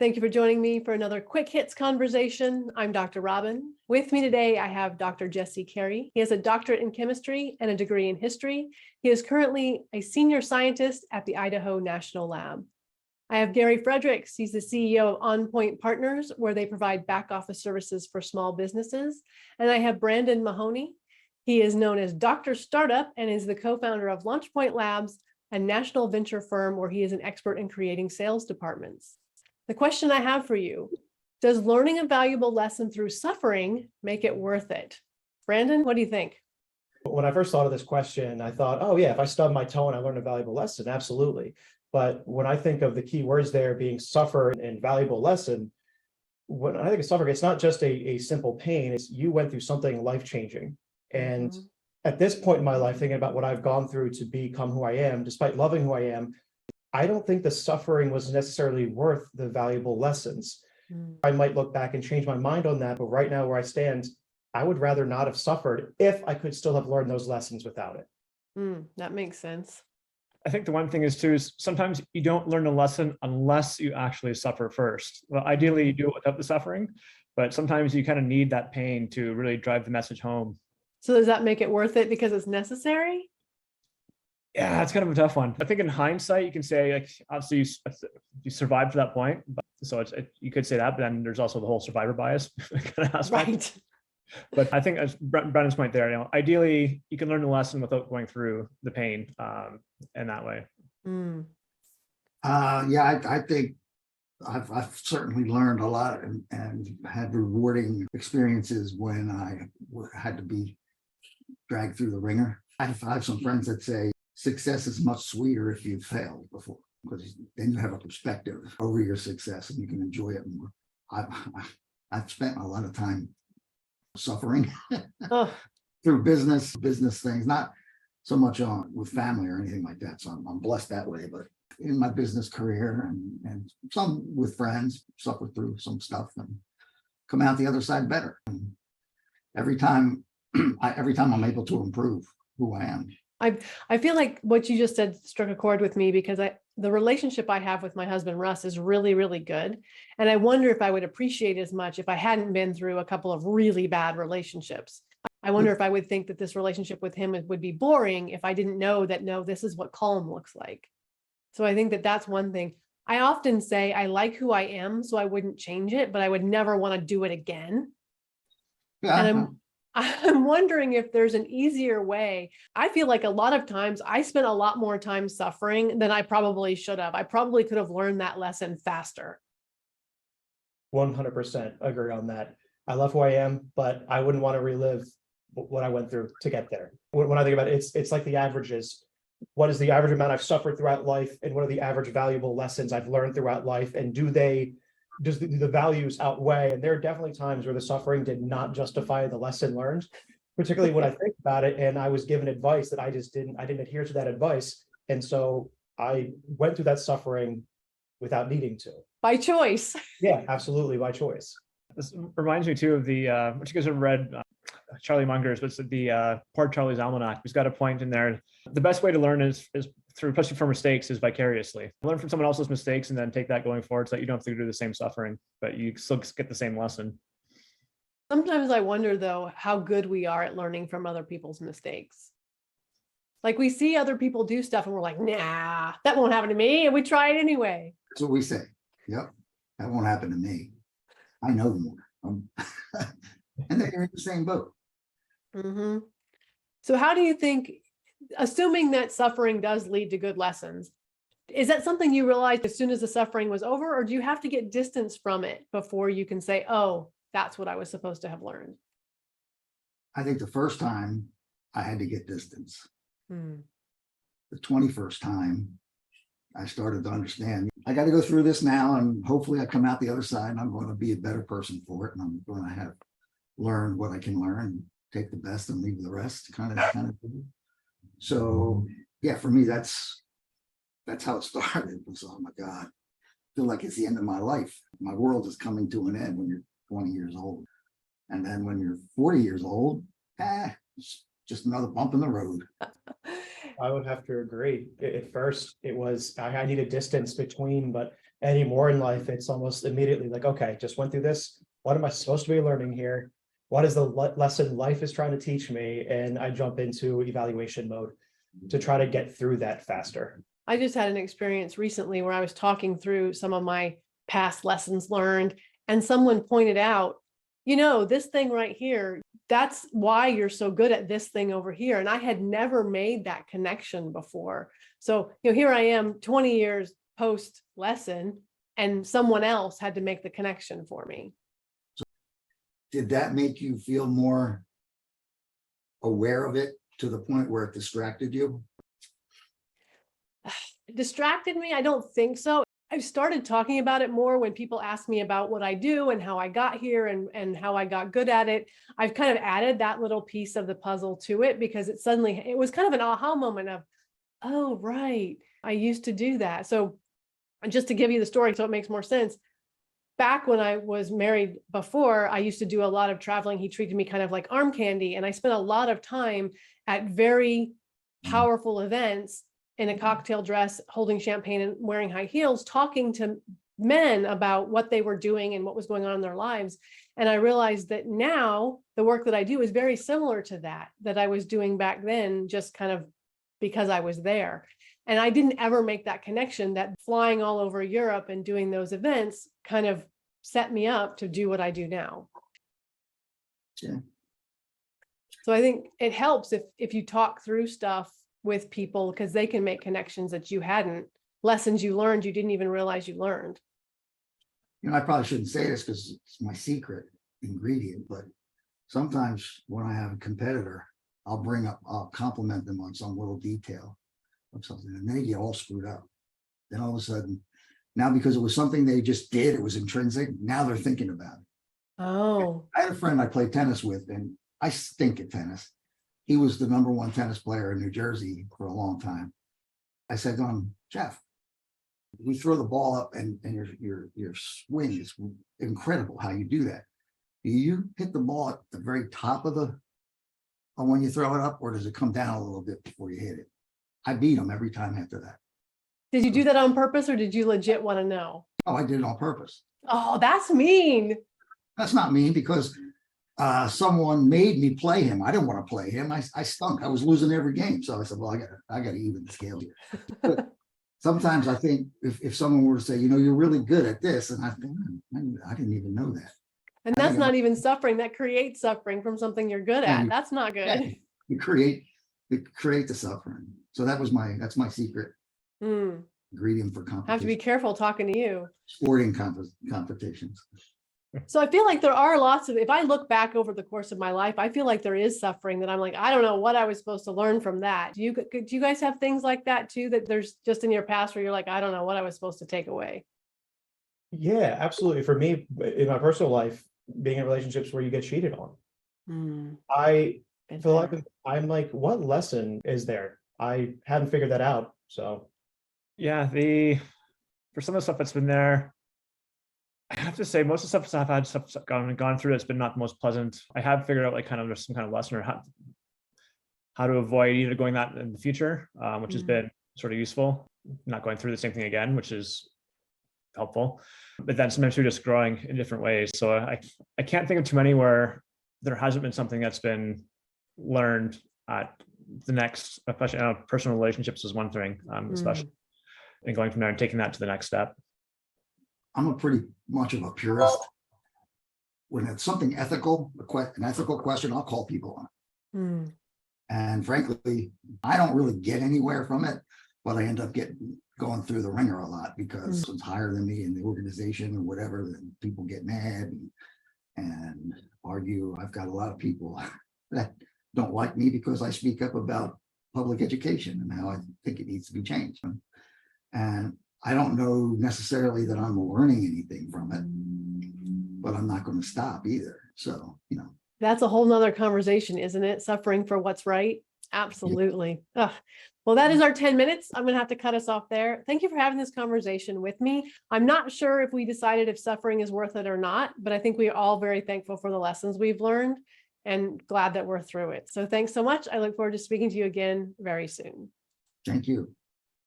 Thank you for joining me for another quick hits conversation. I'm Dr. Robyn. With me today, I have Dr. Jesse Carrie. He has a doctorate in chemistry and a degree in history. He is currently a senior scientist at the Idaho National Lab. I have Gary Fredricks. He's the CEO of On Point Partners, where they provide back office services for small businesses. And I have Brandon Mahoney. He is known as Dr. Startup and is the co-founder of LaunchPoint Labs, a national venture firm where he is an expert in creating sales departments. The question I have for you, does learning a valuable lesson through suffering make it worth it? Brandon, what do you think? When I first thought of this question, I thought, oh yeah, if I stub my toe and I learn a valuable lesson, absolutely. But when I think of the key words there being suffer and valuable lesson, when I think of suffering, it's not just a simple pain, it's you went through something life-changing. And at this point in my life, thinking about what I've gone through to become who I am, despite loving who I am, I don't think the suffering was necessarily worth the valuable lessons. I might look back and change my mind on that, but right now where I stand, I would rather not have suffered if I could still have learned those lessons without it. That makes sense. I think the one thing is too, is sometimes you don't learn a lesson unless you actually suffer first. Well, ideally you do it without the suffering, but sometimes you kind of need that pain to really drive the message home. So does that make it worth it because it's necessary? Yeah, it's kind of a tough one. I think in hindsight, you can say, like, obviously you survived to that point, but so you could say that, but then there's also the whole survivor bias kind of aspect. Right. But I think as Brandon's point there, ideally you can learn the lesson without going through the pain in that way. Yeah, I think I've certainly learned a lot and had rewarding experiences when I had to be dragged through the ringer. I have some friends that say success is much sweeter if you've failed before, because then you have a perspective over your success and you can enjoy it more. I've spent a lot of time suffering through business things, not so much with family or anything like that. So I'm blessed that way, but in my business career and some with friends, suffer through some stuff and come out the other side better. And every time I'm able to improve who I am. I feel like what you just said struck a chord with me because the relationship I have with my husband, Russ, is really, really good. And I wonder if I would appreciate it as much if I hadn't been through a couple of really bad relationships. I wonder if I would think that this relationship with him would be boring if I didn't know that, no, this is what calm looks like. So I think that that's one thing. I often say I like who I am, so I wouldn't change it, but I would never want to do it again. Yeah. And I'm wondering if there's an easier way. I feel like a lot of times I spent a lot more time suffering than I probably should have. I probably could have learned that lesson faster. 100% agree on that. I love who I am, but I wouldn't want to relive what I went through to get there. When I think about it, it's like the averages. What is the average amount I've suffered throughout life, and what are the average valuable lessons I've learned throughout life, and do the values outweigh? And there are definitely times where the suffering did not justify the lesson learned, particularly when I think about it and I was given advice that I didn't adhere to that advice. And so I went through that suffering without needing to. By choice. Yeah, absolutely, by choice. This reminds me too of the, what you guys have read, Charlie Munger's, but it's the Poor Charlie's Almanac. He's got a point in there. The best way to learn is through, especially from mistakes, is vicariously. Learn from someone else's mistakes and then take that going forward so that you don't have to do the same suffering, but you still get the same lesson. Sometimes I wonder, though, how good we are at learning from other people's mistakes. Like we see other people do stuff and we're like, nah, that won't happen to me. And we try it anyway. That's what we say. Yep. That won't happen to me. I know more. And they're in the same boat. So how do you think, assuming that suffering does lead to good lessons, is that something you realized as soon as the suffering was over, or do you have to get distance from it before you can say, oh, that's what I was supposed to have learned? I think the first time I had to get distance. The 21st time I started to understand I got to go through this now, and hopefully I come out the other side and I'm going to be a better person for it. And I'm going to have learned what I can learn, take the best and leave the rest kind of thing. So yeah, for me, that's how it started. It was, oh my God, I feel like it's the end of my life. My world is coming to an end when you're 20 years old. And then when you're 40 years old, it's just another bump in the road. I would have to agree. At first, it was I needed distance between, but Anymore in life, it's almost immediately like, okay, just went through this. What am I supposed to be learning here? What is the lesson life is trying to teach me? And I jump into evaluation mode to try to get through that faster. I just had an experience recently where I was talking through some of my past lessons learned, and someone pointed out, this thing right here, that's why you're so good at this thing over here. And I had never made that connection before. So, here I am 20 years post lesson, and someone else had to make the connection for me. Did that make you feel more aware of it to the point where it distracted you? It distracted me? I don't think so. I've started talking about it more when people ask me about what I do and how I got here and how I got good at it. I've kind of added that little piece of the puzzle to it because it was kind of an aha moment of, oh, right, I used to do that. So just to give you the story so it makes more sense, back when I was married before, I used to do a lot of traveling. He treated me kind of like arm candy. And I spent a lot of time at very powerful events in a cocktail dress, holding champagne and wearing high heels, talking to men about what they were doing and what was going on in their lives. And I realized that now the work that I do is very similar to that I was doing back then, just kind of because I was there. And I didn't ever make that connection that flying all over Europe and doing those events kind of set me up to do what I do now. Yeah. So I think it helps if you talk through stuff with people, because they can make connections that you hadn't, lessons you learned you didn't even realize you learned. I probably shouldn't say this because it's my secret ingredient, but sometimes when I have a competitor, I'll compliment them on some little detail of something, and they get all screwed up. Then all of a sudden, now because it was something they just did, it was intrinsic, now they're thinking about it. Oh. I had a friend I played tennis with, and I stink at tennis. He was the #1 tennis player in New Jersey for a long time. I said to him, Jeff, we throw the ball up and your swing is incredible how you do that. Do you hit the ball at the very top of when you throw it up, or does it come down a little bit before you hit it? I beat him every time after that. Did you do that on purpose, or did you legit want to know? Oh, I did it on purpose. Oh, that's mean. That's not mean, because someone made me play him. I didn't want to play him. I stunk. I was losing every game. So I said, well, I got to even the scale here. But sometimes I think if someone were to say, you're really good at this, and I think, I didn't even know that. And that's not even suffering. That creates suffering from something you're good at. That's not good. Yeah, you create the suffering. So that's my secret ingredient for competition. I have to be careful talking to you. Sporting competitions. So I feel like there are lots of, if I look back over the course of my life, I feel like there is suffering that I'm like, I don't know what I was supposed to learn from that. Do you guys have things like that too, that there's just in your past where you're like, I don't know what I was supposed to take away? Yeah, absolutely. For me, in my personal life, being in relationships where you get cheated on, I feel like I'm like, what lesson is there? I hadn't figured that out. So yeah, for some of the stuff that's been there, I have to say most of the stuff I've had gone through that's been not the most pleasant. I have figured out like kind of there's some kind of lesson or how to avoid either going that in the future, which has been sort of useful. Not going through the same thing again, which is helpful. But then sometimes you're just growing in different ways. So I can't think of too many where there hasn't been something that's been learned at the next, especially personal relationships is one thing, especially and going from there and taking that to the next step. I'm a pretty much of a purist. When it's something ethical, an ethical question, I'll call people on it. And frankly, I don't really get anywhere from it, but I end up going through the ringer a lot because it's higher than me in the organization or whatever. Then people get mad and argue. I've got a lot of people that don't like me because I speak up about public education and how I think it needs to be changed. And I don't know necessarily that I'm learning anything from it, but I'm not going to stop either. So, That's a whole nother conversation, isn't it? Suffering for what's right. Absolutely. Yeah. Well, that is our 10 minutes. I'm going to have to cut us off there. Thank you for having this conversation with me. I'm not sure if we decided if suffering is worth it or not, but I think we are all very thankful for the lessons we've learned and glad that we're through it. So thanks so much. I look forward to speaking to you again very soon. Thank you.